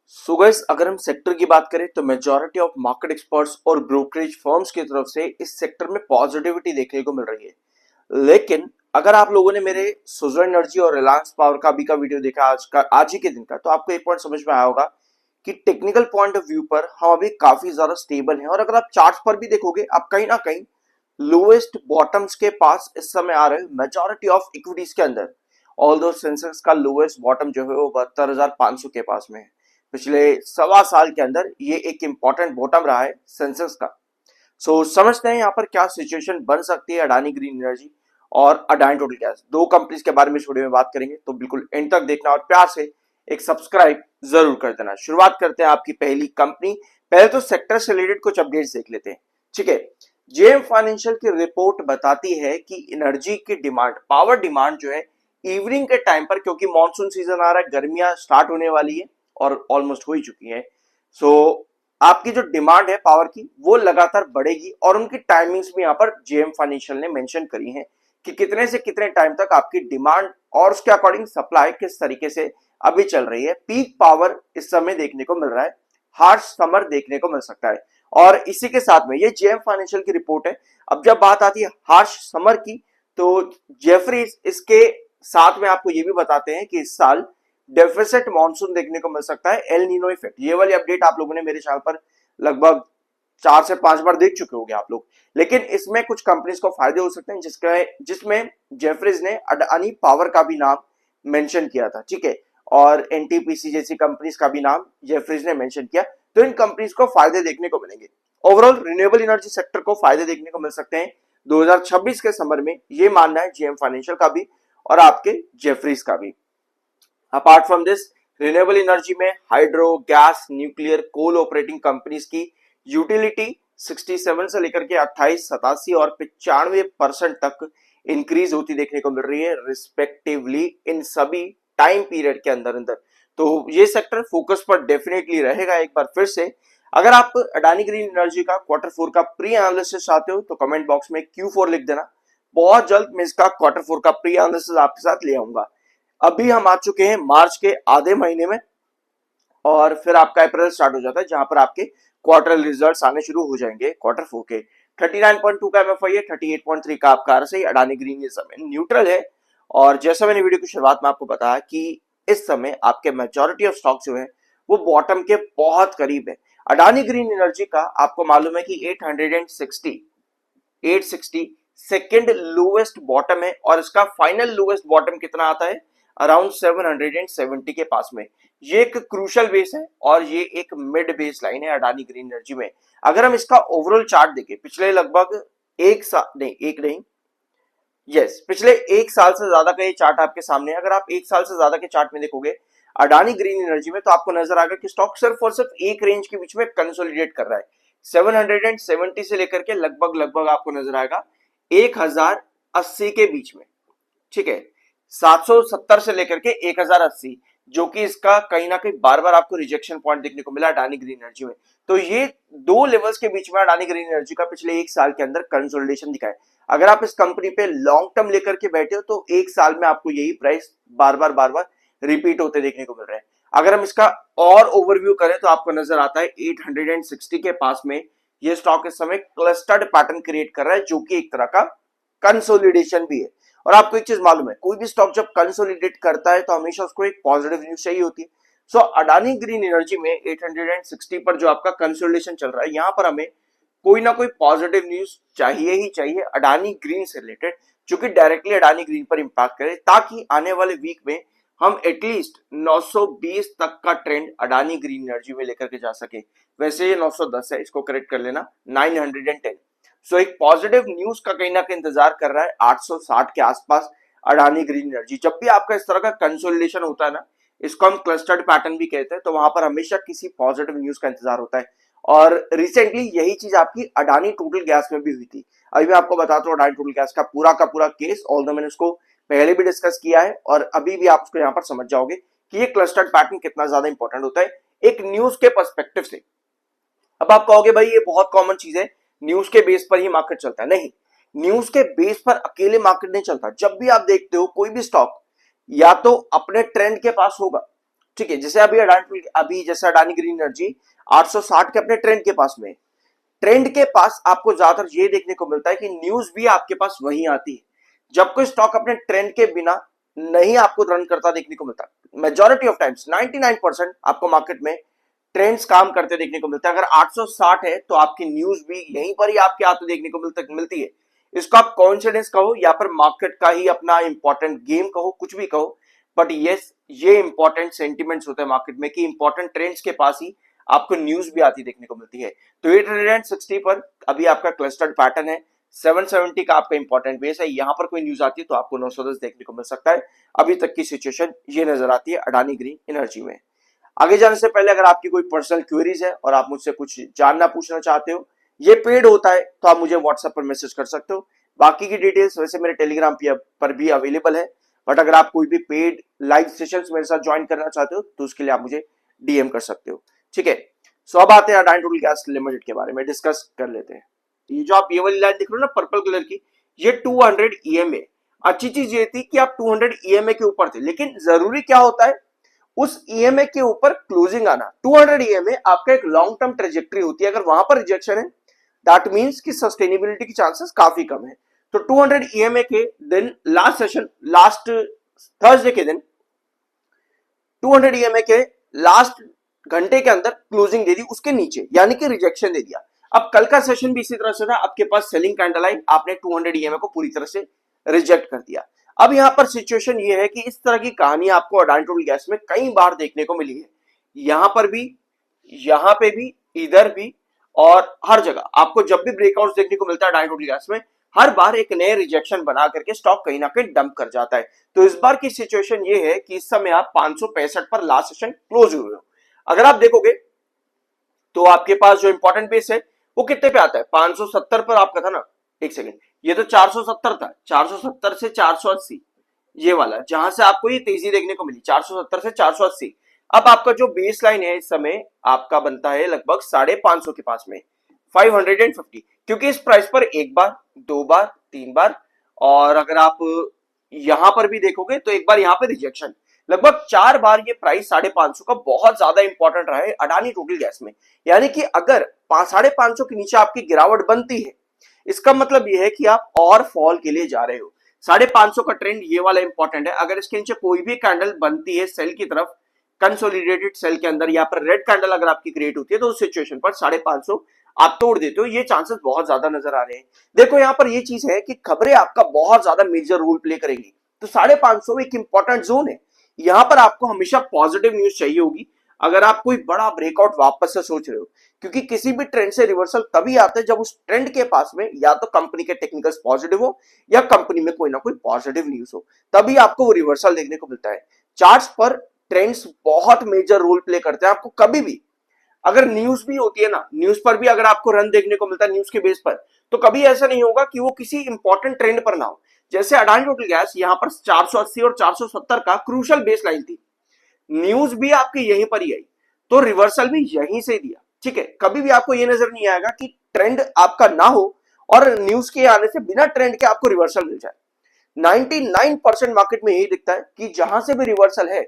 So guys, अगर हम sector की बात करें तो मेजॉरिटी ऑफ मार्केट एक्सपर्ट्स और ब्रोकरेज फर्म्स की तरफ से इस सेक्टर में पॉजिटिविटी देखने को मिल रही है। लेकिन अगर आप लोगों ने मेरे सुजर एनर्जी और रिलायंस पावर का भी का वीडियो देखा आज ही के दिन का, तो आपको एक पॉइंट समझ में आया होगा कि टेक्निकल पॉइंट ऑफ व्यू पर हम अभी काफी ज्यादा स्टेबल हैं। और अगर आप चार्ट्स पर भी देखोगे, आप कहीं ना कहीं लोएस्ट बॉटम्स के पास इस समय आ रहे हैं मेजॉरिटी ऑफ इक्विटीज के अंदर। ऑल दो सेंसेक्स का लोएस्ट बॉटम जो है वो 72,500 के पास में है। पिछले सवा साल के अंदर ये एक इंपॉर्टेंट बॉटम रहा है सेंसेक्स का। सो समझते हैं यहाँ पर क्या सिचुएशन बन सकती है अडानी ग्रीन एनर्जी और अडानी टोटल गैस, दो कंपनीज के बारे में इस वीडियो में बात करेंगे। तो बिल्कुल एंड तक देखना और प्यार से एक सब्सक्राइब जरूर कर देना। शुरुआत करते हैं आपकी पहली कंपनी। पहले तो सेक्टर से रिलेटेड कुछ अपडेट्स देख लेते हैं, ठीक है। जेएम फाइनेंशियल की रिपोर्ट बताती है कि एनर्जी की डिमांड, पावर डिमांड जो है इवनिंग के टाइम पर, क्योंकि मानसून सीजन आ रहा है, गर्मियां स्टार्ट होने वाली है और ऑलमोस्ट हो ही चुकी है। सो आपकी जो डिमांड है पावर की वो लगातार बढ़ेगी और उनकी टाइमिंग्स भी यहाँ पर जेएम फाइनेंशियल ने मेंशन करी है कि कितने से कितने टाइम तक आपकी डिमांड और उसके अकॉर्डिंग सप्लाई किस तरीके से अभी चल रही है। पीक पावर इस समय देखने को मिल रहा है, हार्श समर देखने को मिल सकता है। और इसी के साथ में ये जेएम फाइनेंशियल की रिपोर्ट है। अब जब बात आती है हार्श समर की, तो जेफरीज इसके साथ में आपको ये भी बताते हैं कि इस साल डेफिसिट मॉनसून देखने को मिल सकता है, एल नीनो इफेक्ट। ये वाली अपडेट आप लोगों ने मेरे चैनल पर लगभग 4 से 5 बार देख चुके होंगे आप लोग। लेकिन इसमें कुछ कंपनीज को फायदे हो सकते हैं जिसमें जेफरीज ने अडानी पावर का भी नाम मेंशन किया था, ठीक है। और एनटीपीसी जैसी कंपनीज का भी नाम जेफरीज ने मेंशन किया। तो इन कंपनीज को फायदे देखने को मिलेंगे। ओवरऑल रिन्यूएबल एनर्जी सेक्टर को फायदे देखने को मिल सकते हैं 2026 के समर में, ये मानना है जेएम फाइनेंशियल का भी और आपके जेफरीज का भी। Apart from this, renewable energy में हाइड्रो, गैस, न्यूक्लियर, कोल ऑपरेटिंग कंपनीज की यूटिलिटी 67 से लेकर के 28, 87 और 95% तक इंक्रीज होती देखने को मिल रही है रिस्पेक्टिवली इन सभी टाइम पीरियड के अंदर अंदर। तो ये सेक्टर फोकस पर डेफिनेटली रहेगा। एक बार फिर से, अगर आप अडानी ग्रीन एनर्जी का Q4 का प्री एनालिसिस चाहते हो तो कमेंट बॉक्स में Q4 लिख देना। बहुत जल्द मैं इसका Q4 का प्री एनालिसिस आपके साथ ले आऊंगा। अभी हम आ चुके हैं मार्च के आधे महीने में और फिर आपका अप्रैल स्टार्ट हो जाता है, जहां पर आपके क्वार्टर रिजल्ट्स आने शुरू हो जाएंगे Q4 के। 39.2 का एमएफआई है, 38.3 का आपका आरएसआई। अडानी ग्रीन इस समय न्यूट्रल है। और जैसा मैंने वीडियो की शुरुआत में आपको बताया कि इस समय आपके मेजॉरिटी ऑफ स्टॉक जो है वो बॉटम के बहुत करीब है। अडानी ग्रीन एनर्जी का आपको मालूम है कि 860 सेकेंड लोएस्ट बॉटम है और इसका फाइनल लोएस्ट बॉटम कितना आता है, अराउंड 770 के पास में। ये एक क्रूशल बेस है और ये एक मिड बेस लाइन है अडानी ग्रीन एनर्जी में। अगर हम इसका ओवरऑल चार्ट देखें, पिछले लगभग पिछले एक साल से ज्यादा का ये चार्ट आपके सामने है। अगर आप एक साल से ज्यादा के चार्ट में देखोगे अडानी ग्रीन एनर्जी में, तो आपको नजर आएगा कि स्टॉक सिर्फ और सिर्फ एक रेंज के बीच में कंसोलिडेट कर रहा है। 770 से लेकर के लगभग लगभग आपको नजर आएगा 1080 के बीच में, ठीक है। 770 से लेकर के 1080, जो कि इसका कहीं ना कहीं बार बार आपको रिजेक्शन पॉइंट देखने को मिला अडानी ग्रीन एनर्जी में। तो ये दो लेवल्स के बीच में अडानी ग्रीन एनर्जी का पिछले एक साल के अंदर कंसोलिडेशन दिखा है। अगर आप इस कंपनी पे लॉन्ग टर्म लेकर के बैठे हो तो एक साल में आपको यही प्राइस बार बार रिपीट होते देखने को मिल रहा है। अगर हम इसका और ओवरव्यू करें तो आपको नजर आता है 860 के पास में ये स्टॉक इस समय क्लस्टर्ड पैटर्न क्रिएट कर रहा है, जो कि एक तरह का कंसोलिडेशन भी है। और आपको एक चीज मालूम है, कोई भी स्टॉक जब कंसोलिडेट करता है तो हमेशा उसको एक पॉजिटिव न्यूज चाहिए होती है। सो अडानी ग्रीन एनर्जी में 860 पर जो आपका कंसोलिडेशन चल रहा है, यहां पर हमें कोई ना कोई पॉजिटिव न्यूज चाहिए ही चाहिए अडानी ग्रीन से रिलेटेड, जो कि डायरेक्टली अडानी ग्रीन पर इंपैक्ट करे, ताकि आने वाले वीक में हम एटलीस्ट 920 तक का ट्रेंड अडानी ग्रीन एनर्जी में लेकर के जा सके। वैसे ये 910 है, इसको करेक्ट कर लेना, 910। सो एक पॉजिटिव न्यूज का कहीं ना कहीं इंतजार कर रहा है 860 के आसपास अडानी ग्रीन एनर्जी। जब भी आपका इस तरह का कंसोलिडेशन होता है ना, इसको हम क्लस्टर्ड पैटर्न भी कहते हैं, तो वहां पर हमेशा किसी पॉजिटिव न्यूज का इंतजार होता है। और रिसेंटली यही चीज आपकी अडानी टोटल गैस में भी हुई थी। अभी मैं आपको बताता हूँ अडानी टोटल गैस का पूरा केस, ऑल्दो मैंने उसको पहले भी डिस्कस किया है और अभी भी आप उसको यहाँ पर समझ जाओगे कि ये क्लस्टर्ड पैटर्न कितना ज्यादा इंपॉर्टेंट होता है एक न्यूज के पर्सपेक्टिव से। अब आप कहोगे भाई ये बहुत कॉमन चीज है, न्यूज के बेस पर ही मार्केट चलता है। नहीं, न्यूज के बेस पर अकेले मार्केट नहीं चलता। जब भी आप देखते हो कोई भी स्टॉक या तो अपने ट्रेंड के पास होगा, ठीक है, जैसे अभी जैसे अडानी ग्रीन एनर्जी 860 के अपने ट्रेंड के पास में, ट्रेंड के पास आपको ज्यादातर ये देखने को मिलता है कि न्यूज भी आपके पास वहीं आती है, जब कोई स्टॉक अपने ट्रेंड के बिना नहीं आपको रन करता देखने को मिलता। मेजॉरिटी ऑफ टाइम्स 99% आपको मार्केट में ट्रेंड्स काम करते देखने को मिलता है। अगर 860 है तो आपकी न्यूज भी यहीं पर ही आपके हाथ में देखने को मिलती है। इसको आप कॉन्फिडेंस कहो या फिर मार्केट का ही अपना इंपॉर्टेंट गेम कहो, कुछ भी कहो, बट ये इंपॉर्टेंट सेंटिमेंट्स होते हैं मार्केट में कि इंपॉर्टेंट ट्रेंड्स के पास ही आपको न्यूज भी आती देखने को मिलती है। तो 860 पर अभी आपका क्लस्टर्ड पैटर्न है, 770 का आपका इंपॉर्टेंट बेस है, यहां पर कोई न्यूज आती है तो आपको 910 देखने को मिल सकता है। अभी तक की सिचुएशन ये नजर आती है अडानी ग्रीन एनर्जी में। आगे जाने से पहले अगर आपकी कोई पर्सनल क्वेरीज है और आप मुझसे कुछ जानना पूछना चाहते हो, ये पेड होता है तो आप मुझे व्हाट्सएप पर मैसेज कर सकते हो। बाकी की डिटेल्स वैसे मेरे टेलीग्राम पर भी अवेलेबल है, बट अगर आप कोई भी पेड लाइव सेशंस मेरे साथ ज्वाइन करना चाहते हो तो उसके लिए आप मुझे डीएम कर सकते हो। ठीक है, सो अब आते हैं अडानी टोटल गैस लिमिटेड के बारे में डिस्कस कर लेते हैं। ये जो आप ये वाली लाइन दिख रहे हो ना पर्पल कलर की, ये 200 ईएमए। अच्छी चीज ये थी कि आप 200 ईएमए के ऊपर थे, लेकिन जरूरी क्या होता है उस ईएमए के ऊपर क्लोजिंग आना। 200 ईएमए आपका एक लॉन्ग टर्म ट्रेजेक्टरी होती है, अगर वहां पर रिजेक्शन है दैट मींस कि सस्टेनेबिलिटी की चांसेस काफी कम है। तो 200 ईएमए के दिन लास्ट थर्सडे के दिन 200 ईएमए के लास्ट घंटे के अंदर क्लोजिंग दे दी उसके नीचे, यानी कि रिजेक्शन दे दिया। अब कल का सेशन भी इसी तरह से था, आपके पास सेलिंग कैंडल आई, आपने 200 ईएमए को पूरी तरह से रिजेक्ट कर दिया। अब यहां पर सिचुएशन ये है कि इस तरह की कहानी आपको अडानी टोटल गैस में कई बार देखने को मिली है, यहां पर भी, यहां पे भी, इधर भी, और हर जगह आपको जब भी ब्रेकआउट देखने को मिलता है अडानी टोटल गैस में, हर बार एक नए रिजेक्शन बना करके स्टॉक कहीं ना कहीं डंप कर जाता है। तो इस बार की सिचुएशन ये है कि इस समय आप 565 पर लास्ट सेशन क्लोज हुए हो। अगर आप देखोगे तो आपके पास जो इंपॉर्टेंट बेस है वो कितने पे आता है, 570 पर आपका था ना, एक सेकेंड, ये तो 470 था, 470 से 480 ये वाला, जहां से आपको ये तेजी देखने को मिली 470 से 480। अब आपका जो बेस लाइन है इस समय आपका बनता है लगभग 550 के पास में, 550, क्योंकि इस प्राइस पर एक बार, दो बार, तीन बार, और अगर आप यहां पर भी देखोगे तो एक बार यहां पर रिजेक्शन, लगभग 4 बार ये प्राइस 550 का बहुत ज्यादा इंपॉर्टेंट रहा है अडानी टोटल गैस में। यानी कि अगर 550 के नीचे आपकी गिरावट बनती है, इसका मतलब यह है कि आप और फॉल के लिए जा रहे हो। 550 का ट्रेंड ये वाला इंपॉर्टेंट है, अगर इसके नीचे कोई भी कैंडल बनती है सेल की तरफ, कंसोलिडेटेड सेल के अंदर, या पर रेड कैंडल अगर आपकी क्रिएट होती है, तो उस सिचुएशन पर 550 आप तोड़ देते हो, ये चांसेस बहुत ज्यादा नजर आ रहे हैं। देखो यहां पर ये चीज है कि खबरें आपका बहुत ज्यादा मेजर रोल प्ले करेंगी, तो 550 एक इंपॉर्टेंट जोन है, यहां पर आपको हमेशा पॉजिटिव न्यूज चाहिए होगी अगर आप कोई बड़ा ब्रेकआउट वापस से सोच रहे हो, क्योंकि किसी भी ट्रेंड से रिवर्सल तभी आता है जब उस ट्रेंड के पास में या तो कंपनी के टेक्निकल्स पॉजिटिव हो या कंपनी में कोई ना कोई पॉजिटिव न्यूज हो, तभी आपको वो रिवर्सल देखने को मिलता है। चार्ट्स पर ट्रेंड्स बहुत मेजर रोल प्ले करते हैं। आपको कभी भी अगर न्यूज भी होती है ना, न्यूज पर भी अगर आपको रन देखने को मिलता है न्यूज के बेस पर, तो कभी ऐसा नहीं होगा कि वो किसी इंपॉर्टेंट ट्रेंड पर ना हो। जैसे अडानी टोटल गैस यहां पर 480 और 470 का क्रूशल बेस लाइन थी, न्यूज भी आपकी यहीं पर ही आई, तो रिवर्सल भी यहीं से दिया। ठीक है, कभी भी आपको यह नजर नहीं आएगा कि ट्रेंड आपका ना हो और न्यूज के आने से बिना ट्रेंड के आपको रिवर्सल मिल जाए। 99% मार्केट में यही दिखता है कि जहां से भी रिवर्सल है,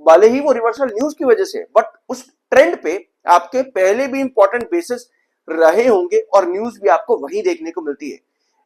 भले ही वो रिवर्सल न्यूज की वजह से, बट उस ट्रेंड पे आपके पहले भी इंपॉर्टेंट बेसिस रहे होंगे और न्यूज भी आपको वही देखने को मिलती है।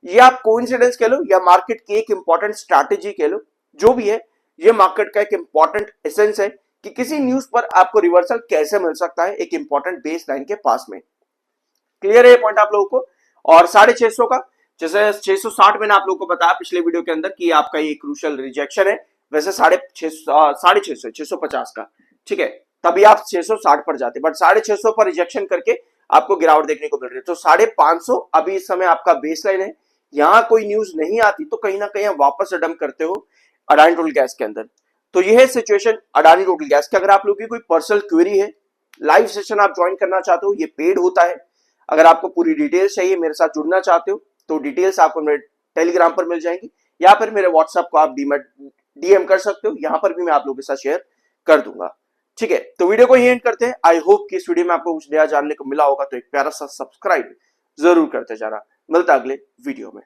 ये आप कोइंसिडेंस कह लो या मार्केट की एक इंपॉर्टेंट स्ट्रैटेजी कह लो, जो भी है, ये मार्केट का एक इंपॉर्टेंट एसेंस है कि किसी न्यूज पर आपको रिवर्सल कैसे मिल सकता है एक इंपॉर्टेंट बेस लाइन के पास में। क्लियर है ये पॉइंट आप लोगों को? और 650 का, जैसे 660 मैंने आप लोगों को बताया पिछले वीडियो के अंदर कि आपका ये क्रूशियल रिजेक्शन है, वैसे 650 का, ठीक है, तभी आप 660 पर जाते, बट 650 पर रिजेक्शन करके आपको गिरावट देखने को मिल रही है। तो 550 अभी इस समय आपका बेस लाइन है, यहां कोई न्यूज नहीं आती तो कहीं ना कहीं आप वापस से डंप करते हो अडानी टोटल गैस के अंदर। तो यह है सिचुएशन अडानी टोटल गैस की। अगर आप लोगों की कोई पर्सनल क्वेरी है, लाइव सेशन आप ज्वाइन करना चाहते हो, ये पेड होता है। अगर आपको पूरी डिटेल्स चाहिए, मेरे साथ जुड़ना चाहते हो, तो डिटेल्स आपको मेरे टेलीग्राम पर मिल जाएंगी या फिर मेरे व्हाट्सएप को आप डीएम कर सकते हो, यहां पर भी मैं आप लोगों के साथ शेयर कर दूंगा। ठीक है, तो वीडियो को ही एंड करते हैं। आई होप कि इस वीडियो में आपको कुछ नया जानने को मिला होगा, तो एक प्यारा सा सब्सक्राइब जरूर करते जाना। मिलता अगले वीडियो में।